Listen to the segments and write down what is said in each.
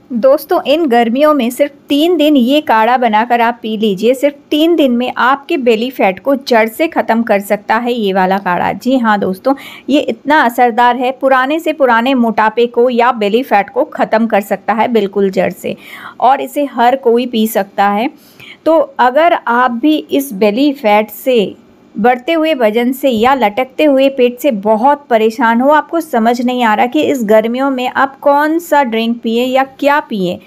दोस्तों इन गर्मियों में सिर्फ 3 दिन ये काढ़ा बनाकर आप पी लीजिए। सिर्फ 3 दिन में आपके बेली फैट को जड़ से ख़त्म कर सकता है ये वाला काढ़ा। जी हाँ दोस्तों, ये इतना असरदार है, पुराने से पुराने मोटापे को या बेली फैट को ख़त्म कर सकता है बिल्कुल जड़ से, और इसे हर कोई पी सकता है। तो अगर आप भी इस बेली फैट से, बढ़ते हुए वजन से या लटकते हुए पेट से बहुत परेशान हो, आपको समझ नहीं आ रहा कि इस गर्मियों में आप कौन सा ड्रिंक पिए या क्या पिए,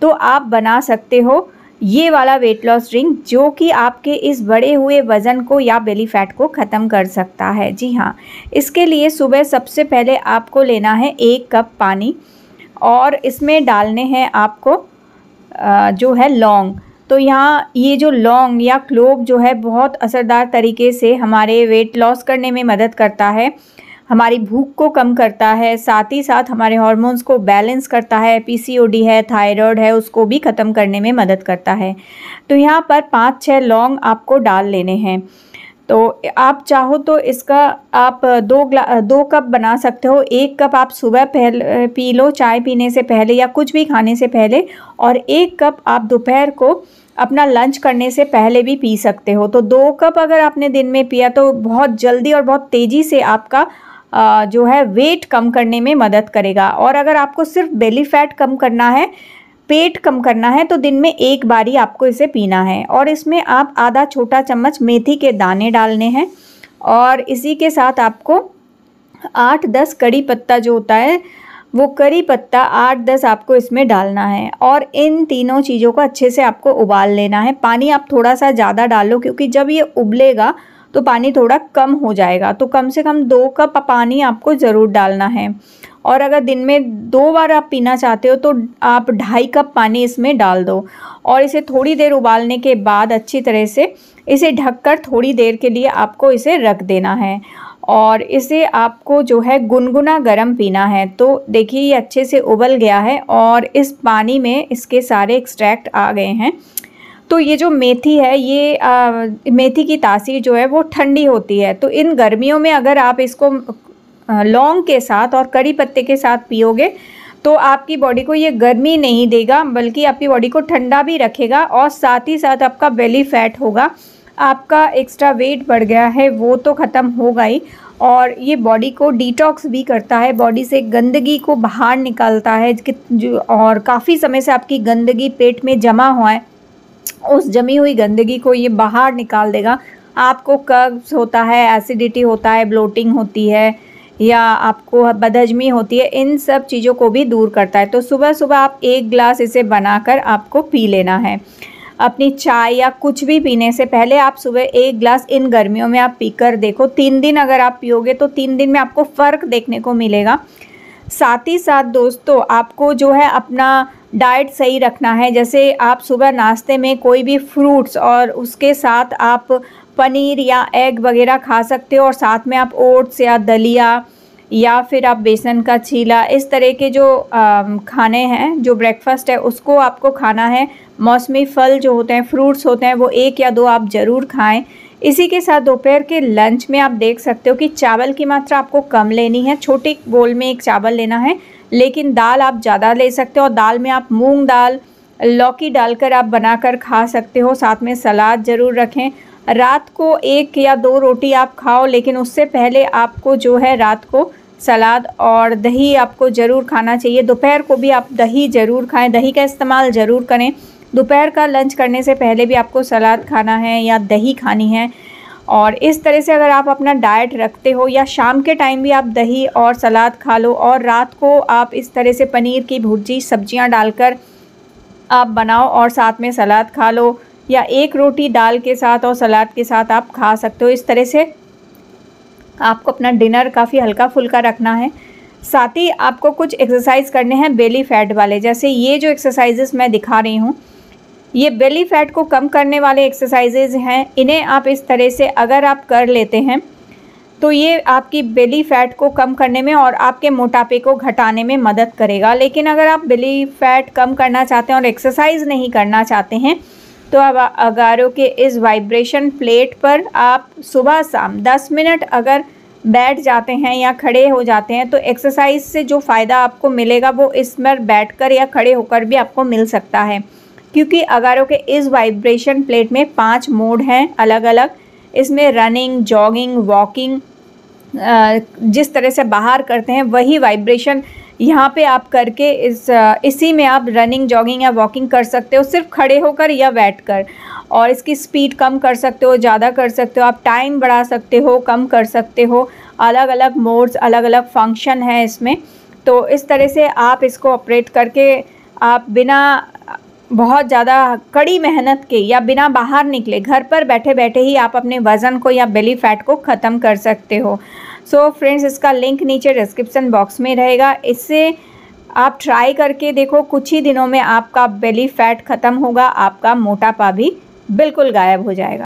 तो आप बना सकते हो ये वाला वेट लॉस ड्रिंक, जो कि आपके इस बढ़े हुए वज़न को या बेली फैट को ख़त्म कर सकता है। जी हाँ, इसके लिए सुबह सबसे पहले आपको लेना है 1 कप पानी, और इसमें डालने हैं आपको जो है लौंग। तो यहाँ ये जो लौंग या क्लोव जो है बहुत असरदार तरीके से हमारे वेट लॉस करने में मदद करता है, हमारी भूख को कम करता है, साथ ही साथ हमारे हार्मोन्स को बैलेंस करता है, पीसीओडी है, थायराइड है, उसको भी ख़त्म करने में मदद करता है। तो यहाँ पर 5-6 लौंग आपको डाल लेने हैं। तो आप चाहो तो इसका आप 2 कप बना सकते हो। 1 कप आप सुबह पहले पी लो चाय पीने से पहले या कुछ भी खाने से पहले, और 1 कप आप दोपहर को अपना लंच करने से पहले भी पी सकते हो। तो 2 कप अगर आपने दिन में पिया तो बहुत जल्दी और बहुत तेज़ी से आपका जो है वेट कम करने में मदद करेगा। और अगर आपको सिर्फ बेली फैट कम करना है, पेट कम करना है, तो दिन में 1 बार ही आपको इसे पीना है। और इसमें आप आधा छोटा चम्मच मेथी के दाने डालने हैं, और इसी के साथ आपको 8-10 कड़ी पत्ता जो होता है वो कड़ी पत्ता 8-10 आपको इसमें डालना है। और इन तीनों चीज़ों को अच्छे से आपको उबाल लेना है। पानी आप थोड़ा सा ज़्यादा डालो, क्योंकि जब ये उबलेगा तो पानी थोड़ा कम हो जाएगा। तो कम से कम 2 कप पानी आपको ज़रूर डालना है। और अगर दिन में 2 बार आप पीना चाहते हो तो आप 2.5 कप पानी इसमें डाल दो, और इसे थोड़ी देर उबालने के बाद अच्छी तरह से इसे ढककर थोड़ी देर के लिए आपको इसे रख देना है। और इसे आपको जो है गुनगुना गर्म पीना है। तो देखिए ये अच्छे से उबल गया है और इस पानी में इसके सारे एक्सट्रैक्ट आ गए हैं। तो ये जो मेथी है, ये मेथी की तासीर जो है वो ठंडी होती है। तो इन गर्मियों में अगर आप इसको लौंग के साथ और कड़ी पत्ते के साथ पियोगे तो आपकी बॉडी को ये गर्मी नहीं देगा, बल्कि आपकी बॉडी को ठंडा भी रखेगा, और साथ ही साथ आपका बेली फैट होगा, आपका एक्स्ट्रा वेट बढ़ गया है वो तो ख़त्म होगा ही, और ये बॉडी को डिटॉक्स भी करता है, बॉडी से गंदगी को बाहर निकालता है। और काफ़ी समय से आपकी गंदगी पेट में जमा हुआ है, उस जमी हुई गंदगी को ये बाहर निकाल देगा। आपको कब्ज़ होता है, एसिडिटी होता है, ब्लोटिंग होती है, या आपको बदहजमी होती है, इन सब चीज़ों को भी दूर करता है। तो सुबह सुबह आप 1 गिलास इसे बनाकर आपको पी लेना है। अपनी चाय या कुछ भी पीने से पहले आप सुबह 1 गिलास इन गर्मियों में आप पीकर देखो। 3 दिन अगर आप पियोगे तो 3 दिन में आपको फ़र्क देखने को मिलेगा। साथ ही साथ दोस्तों आपको जो है अपना डाइट सही रखना है। जैसे आप सुबह नाश्ते में कोई भी फ्रूट्स और उसके साथ आप पनीर या एग वगैरह खा सकते हो, और साथ में आप ओट्स या दलिया या फिर आप बेसन का चीला, इस तरह के जो खाने हैं, जो ब्रेकफास्ट है उसको आपको खाना है। मौसमी फल जो होते हैं, फ्रूट्स होते हैं, वो 1 या 2 आप ज़रूर खाएं। इसी के साथ दोपहर के लंच में आप देख सकते हो कि चावल की मात्रा आपको कम लेनी है। छोटे बोल में 1 चावल लेना है, लेकिन दाल आप ज़्यादा ले सकते हो। और दाल में आप मूंग दाल, लौकी डालकर आप बनाकर खा सकते हो। साथ में सलाद ज़रूर रखें। रात को 1 या 2 रोटी आप खाओ, लेकिन उससे पहले आपको जो है रात को सलाद और दही आपको ज़रूर खाना चाहिए। दोपहर को भी आप दही ज़रूर खाएं, दही का इस्तेमाल ज़रूर करें। दोपहर का लंच करने से पहले भी आपको सलाद खाना है या दही खानी है। और इस तरह से अगर आप अपना डाइट रखते हो, या शाम के टाइम भी आप दही और सलाद खा लो, और रात को आप इस तरह से पनीर की भुर्जी सब्जियां डालकर आप बनाओ और साथ में सलाद खा लो, या 1 रोटी दाल के साथ और सलाद के साथ आप खा सकते हो। इस तरह से आपको अपना डिनर काफ़ी हल्का फुल्का रखना है। साथ ही आपको कुछ एक्सरसाइज करने हैं बेली फैट वाले। जैसे ये जो एक्सरसाइजेस मैं दिखा रही हूँ, ये बेली फैट को कम करने वाले एक्सरसाइजेज हैं। इन्हें आप इस तरह से अगर आप कर लेते हैं तो ये आपकी बेली फैट को कम करने में और आपके मोटापे को घटाने में मदद करेगा। लेकिन अगर आप बेली फैट कम करना चाहते हैं और एक्सरसाइज नहीं करना चाहते हैं, तो अब अगारों के इस वाइब्रेशन प्लेट पर आप सुबह शाम 10 मिनट अगर बैठ जाते हैं या खड़े हो जाते हैं, तो एक्सरसाइज से जो फ़ायदा आपको मिलेगा वो इसमें बैठकर या खड़े होकर भी आपको मिल सकता है। क्योंकि अगारो के इस वाइब्रेशन प्लेट में 5 मोड हैं अलग अलग। इसमें रनिंग, जॉगिंग, वॉकिंग, जिस तरह से बाहर करते हैं वही वाइब्रेशन यहाँ पे आप करके इसी में आप रनिंग, जॉगिंग या वॉकिंग कर सकते हो, सिर्फ खड़े होकर या बैठकर। और इसकी स्पीड कम कर सकते हो, ज़्यादा कर सकते हो, आप टाइम बढ़ा सकते हो, कम कर सकते हो। अलग अलग मोड्स, अलग अलग फंक्शन है इसमें। तो इस तरह से आप इसको ऑपरेट करके आप बिना बहुत ज़्यादा कड़ी मेहनत के या बिना बाहर निकले घर पर बैठे बैठे ही आप अपने वज़न को या बेली फैट को ख़त्म कर सकते हो। सो फ्रेंड्स, इसका लिंक नीचे डिस्क्रिप्शन बॉक्स में रहेगा। इससे आप ट्राई करके देखो, कुछ ही दिनों में आपका बेली फैट ख़त्म होगा, आपका मोटापा भी बिल्कुल गायब हो जाएगा।